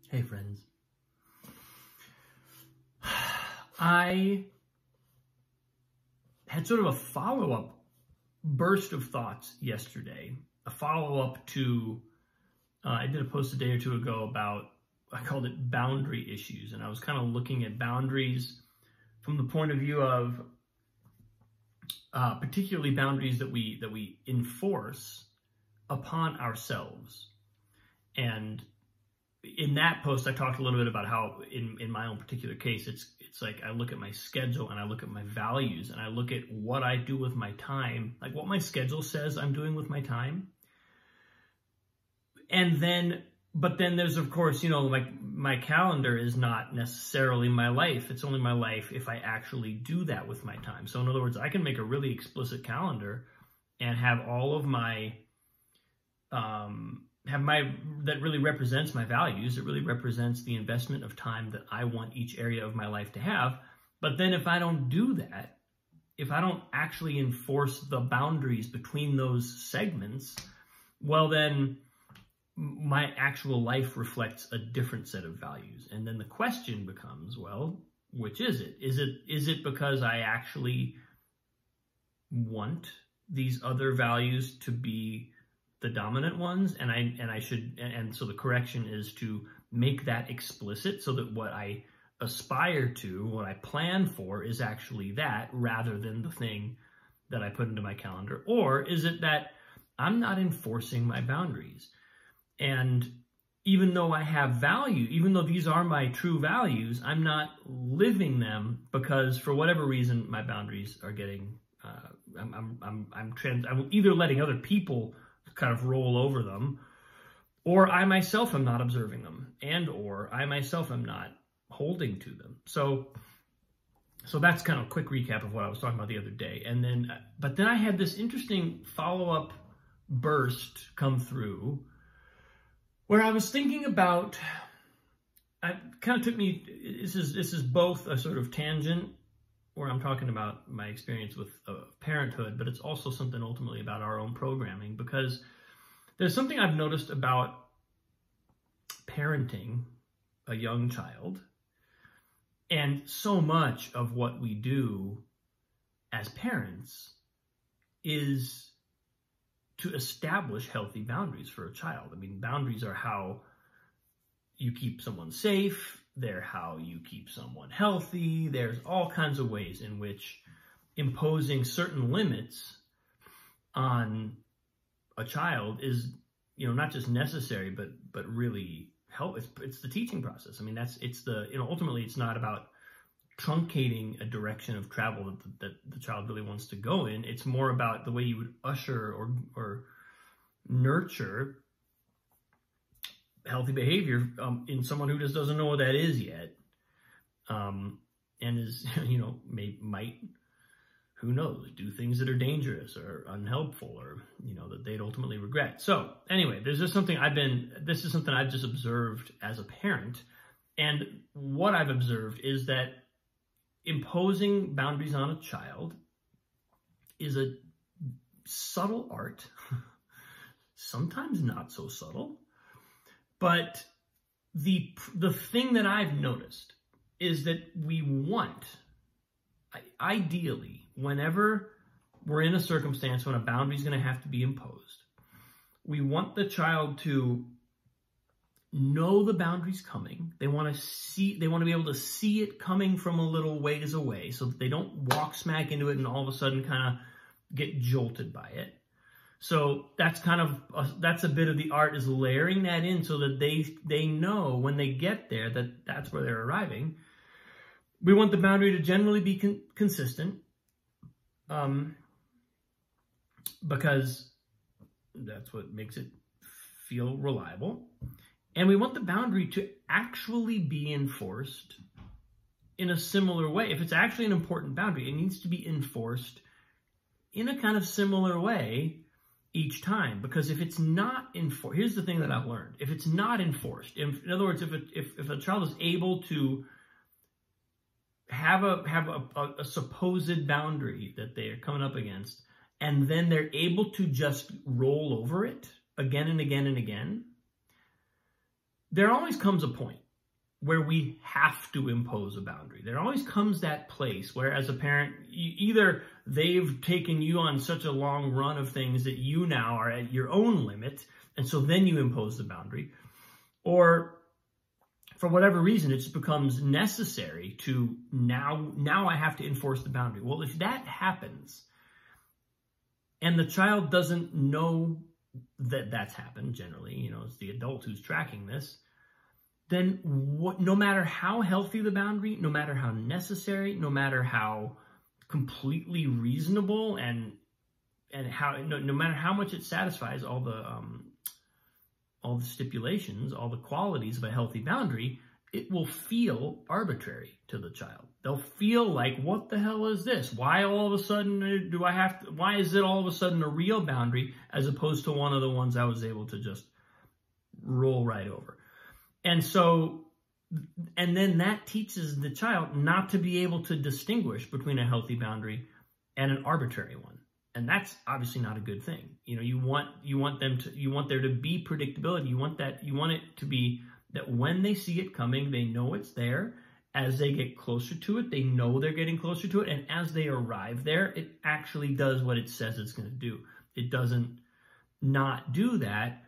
Hey friends. I had sort of a follow-up burst of thoughts yesterday. A follow-up to, I did a post a day or two ago about, I called it boundary issues. And I was kind of looking at boundaries from the point of view of particularly boundaries that we enforce upon ourselves. And in that post, I talked a little bit about how in my own particular case, it's like I look at my schedule and I look at my values and I look at what I do with my time, like what my schedule says I'm doing with my time. And then, but then there's, of course, you know, like my calendar is not necessarily my life. It's only my life if I actually do that with my time. So in other words, I can make a really explicit calendar and have all of my, that really represents my values. It really represents the investment of time that I want each area of my life to have. But then if I don't do that, if I don't actually enforce the boundaries between those segments, well, then my actual life reflects a different set of values. And then the question becomes, well, which is it? Is it because I actually want these other values to be the dominant ones, and so the correction is to make that explicit so that what I aspire to, what I plan for, is actually that rather than the thing that I put into my calendar? Or is it that I'm not enforcing my boundaries? And even though I have value, even though these are my true values, I'm not living them because for whatever reason my boundaries are getting I'm either letting other people kind of roll over them, or I myself am not observing them, and or I myself am not holding to them. So that's kind of a quick recap of what I was talking about the other day. And then, but then I had this interesting follow-up burst come through where I was thinking about, it kind of took me, this is both a sort of tangent where I'm talking about my experience with parenthood, but it's also something ultimately about our own programming, because there's something I've noticed about parenting a young child, and so much of what we do as parents is to establish healthy boundaries for a child. I mean, boundaries are how you keep someone safe. They're how you keep someone healthy. There's all kinds of ways in which imposing certain limits on a child is, you know, not just necessary, but really help. It's the teaching process. I mean, ultimately it's not about truncating a direction of travel that the child really wants to go in. It's more about the way you would usher or nurture healthy behavior in someone who just doesn't know what that is yet, and is, you know, might, who knows, do things that are dangerous or unhelpful, or, you know, that they'd ultimately regret. So anyway, this is something I've just observed as a parent. And what I've observed is that imposing boundaries on a child is a subtle art, sometimes not so subtle. But the thing that I've noticed is that we want, ideally, whenever we're in a circumstance when a boundary is going to have to be imposed, we want the child to know the boundary's coming. They want to be able to see it coming from a little ways away so that they don't walk smack into it and all of a sudden kind of get jolted by it. So that's that's a bit of the art, is layering that in so that they know when they get there that that's where they're arriving. We want the boundary to generally be consistent, because that's what makes it feel reliable. And we want the boundary to actually be enforced in a similar way. If it's actually an important boundary, it needs to be enforced in a kind of similar way each time. Because if it's not enforced, here's the thing that I've learned. If it's not enforced, in other words, if a child is able to have a supposed boundary that they are coming up against, and then they're able to just roll over it again and again and again, there always comes a point where we have to impose a boundary. There always comes that place where, as a parent, either they've taken you on such a long run of things that you now are at your own limit, and so then you impose the boundary, or for whatever reason, it just becomes necessary to now I have to enforce the boundary. Well, if that happens, and the child doesn't know that that's happened, generally, it's the adult who's tracking this, then no matter how healthy the boundary, no matter how necessary, no matter how completely reasonable, and how no matter how much it satisfies all the stipulations, all the qualities of a healthy boundary, it will feel arbitrary to the child. They'll feel like, what the hell is this? Why all of a sudden why is it all of a sudden a real boundary as opposed to one of the ones I was able to just roll right over? And so, and then that teaches the child not to be able to distinguish between a healthy boundary and an arbitrary one. And that's obviously not a good thing. You want there to be predictability. You want it to be that when they see it coming, they know it's there. As they get closer to it, they know they're getting closer to it. And as they arrive there, it actually does what it says it's going to do. It doesn't not do that,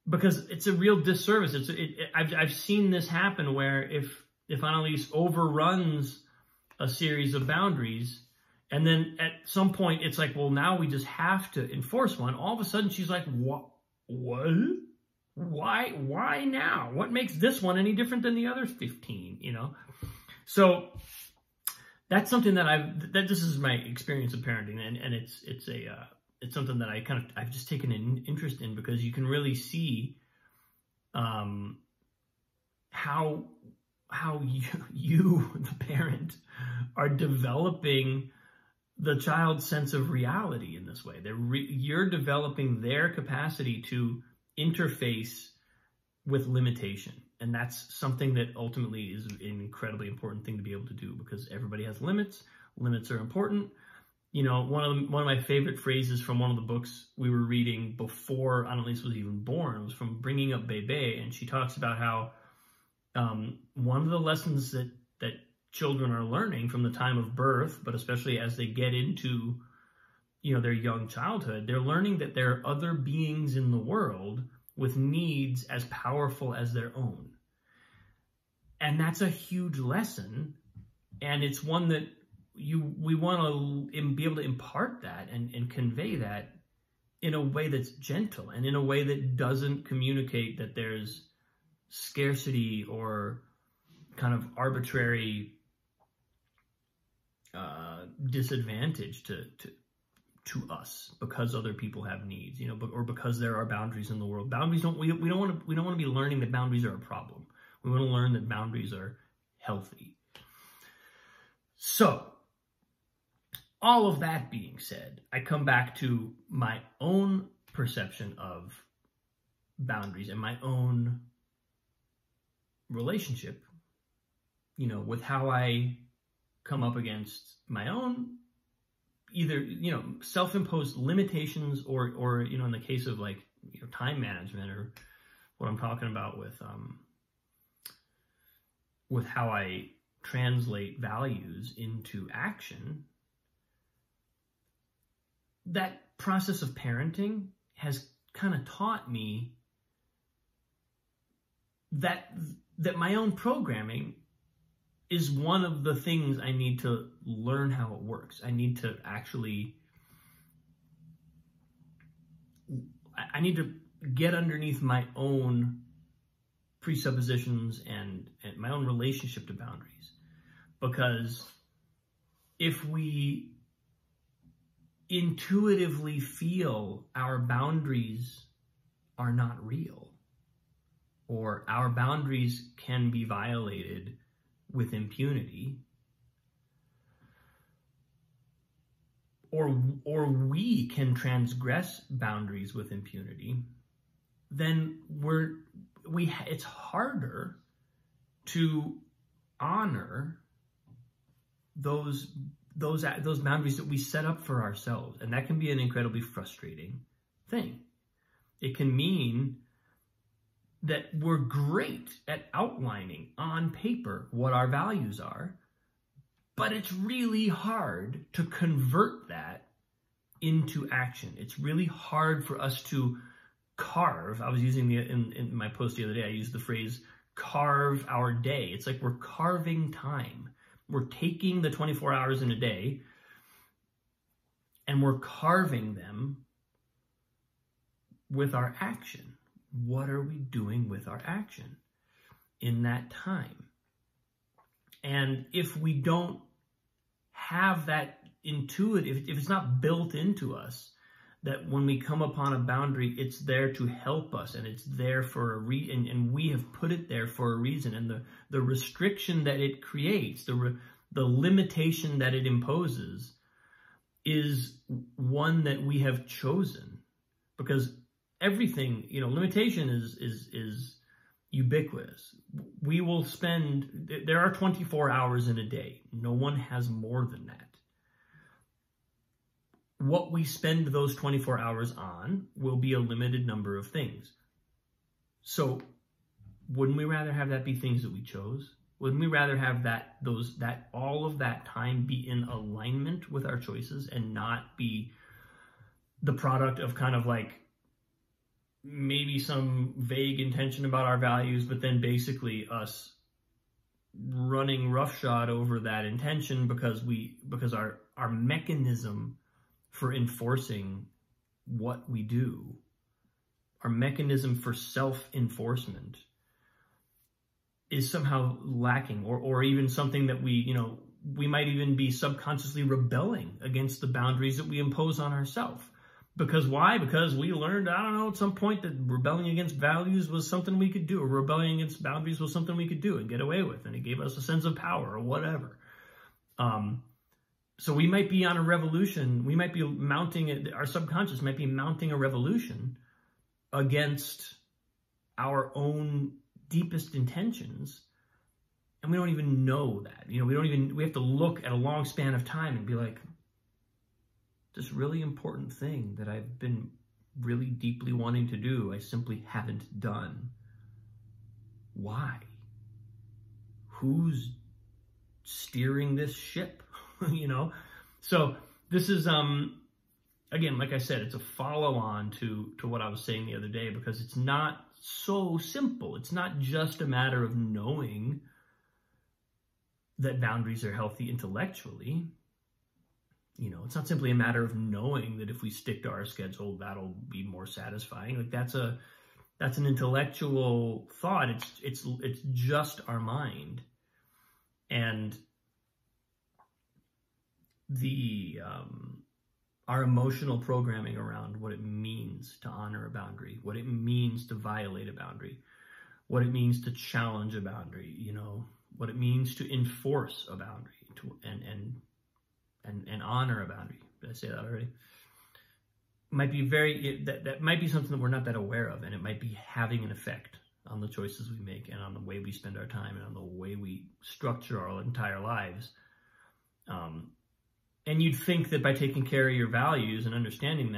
because it's a real disservice. I've seen this happen where if Annalise overruns a series of boundaries, and then at some point it's like, well, now we just have to enforce one. All of a sudden she's like, what? Why now? What makes this one any different than the other 15? So that's something that this is my experience of parenting, and it's something that I've just taken an interest in, because you can really see how you, the parent, are developing the child's sense of reality in this way. You're developing their capacity to interface with limitation. And that's something that ultimately is an incredibly important thing to be able to do, because everybody has limits. Limits are important. One of my favorite phrases from one of the books we were reading before Annalise was even born was from Bringing Up Bebe, and she talks about how one of the lessons that children are learning from the time of birth, but especially as they get into their young childhood, they're learning that there are other beings in the world with needs as powerful as their own. And that's a huge lesson, and it's one that we want to be able to impart that and convey that in a way that's gentle, and in a way that doesn't communicate that there's scarcity or kind of arbitrary disadvantage to us because other people have needs, or because there are boundaries in the world. Boundaries we don't want to be learning that boundaries are a problem. We want to learn that boundaries are healthy. So, all of that being said, I come back to my own perception of boundaries and my own relationship, with how I come up against my own either, self-imposed limitations or in the case of time management, or what I'm talking about with how I translate values into action. That process of parenting has kind of taught me that my own programming is one of the things I need to learn how it works. I need to get underneath my own presuppositions and my own relationship to boundaries. Because if we intuitively feel our boundaries are not real, or our boundaries can be violated with impunity, or we can transgress boundaries with impunity, then it's harder to honor those boundaries that we set up for ourselves. And that can be an incredibly frustrating thing. It can mean that we're great at outlining on paper what our values are, but it's really hard to convert that into action. It's really hard for us to carve. I was using in my post the other day, I used the phrase carve our day. It's like we're carving time. We're taking the 24 hours in a day and we're carving them with our action. What are we doing with our action in that time? And if we don't have that intuitive, if it's not built into us, that when we come upon a boundary, it's there to help us, and it's there for a reason, and we have put it there for a reason. And the restriction that it creates, the limitation that it imposes, is one that we have chosen. Because everything, limitation is ubiquitous. We will spend, there are 24 hours in a day. No one has more than that. What we spend those 24 hours on will be a limited number of things. So wouldn't we rather have that be things that we chose? Wouldn't we rather have all of that time be in alignment with our choices and not be the product of kind of like maybe some vague intention about our values, but then basically us running roughshod over that intention because our mechanism for enforcing what we do, our mechanism for self-enforcement, is somehow lacking, or even something that we might even be subconsciously rebelling against the boundaries that we impose on ourselves. Because why? Because we learned, at some point that rebelling against values was something we could do, or rebelling against boundaries was something we could do and get away with, and it gave us a sense of power or whatever. So we might be on a revolution. We might be our subconscious might be mounting a revolution against our own deepest intentions. And we don't even know that. We have to look at a long span of time and be like, this really important thing that I've been really deeply wanting to do, I simply haven't done. Why? Who's steering this ship? So this is, again, like I said, it's a follow-on to what I was saying the other day, because it's not so simple. It's not just a matter of knowing that boundaries are healthy intellectually. It's not simply a matter of knowing that if we stick to our schedule, that'll be more satisfying. Like that's an intellectual thought. It's just our mind. And our emotional programming around what it means to honor a boundary, what it means to violate a boundary, what it means to challenge a boundary, what it means to enforce a boundary, and honor a boundary. Did I say that already? Might be that might be something that we're not that aware of, and it might be having an effect on the choices we make and on the way we spend our time and on the way we structure our entire lives. And you'd think that by taking care of your values and understanding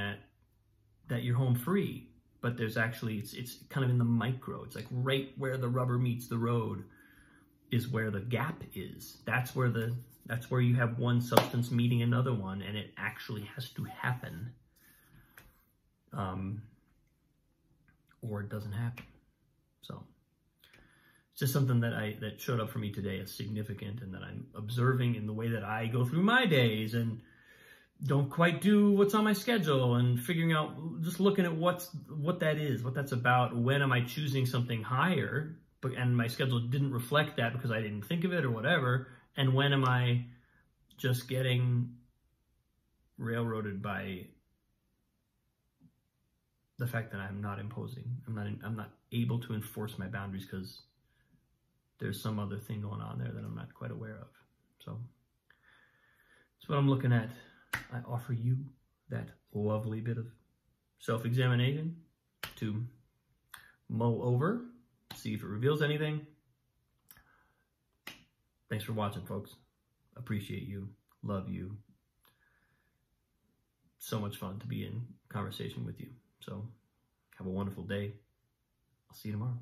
that you're home free, but there's actually, it's kind of in the micro. It's like right where the rubber meets the road is where the gap is. That's where you have one substance meeting another one, and it actually has to happen. Or it doesn't happen. So it's just something that showed up for me today as significant, and that I'm observing in the way that I go through my days and don't quite do what's on my schedule, and figuring out, just looking at what that is, what that's about. When am I choosing something higher, and my schedule didn't reflect that because I didn't think of it or whatever, and when am I just getting railroaded by the fact that I'm not imposing, I'm not able to enforce my boundaries because there's some other thing going on there that I'm not quite aware of. So that's what I'm looking at. I offer you that lovely bit of self-examination to mull over, see if it reveals anything. Thanks for watching, folks. Appreciate you. Love you. So much fun to be in conversation with you. So have a wonderful day. I'll see you tomorrow.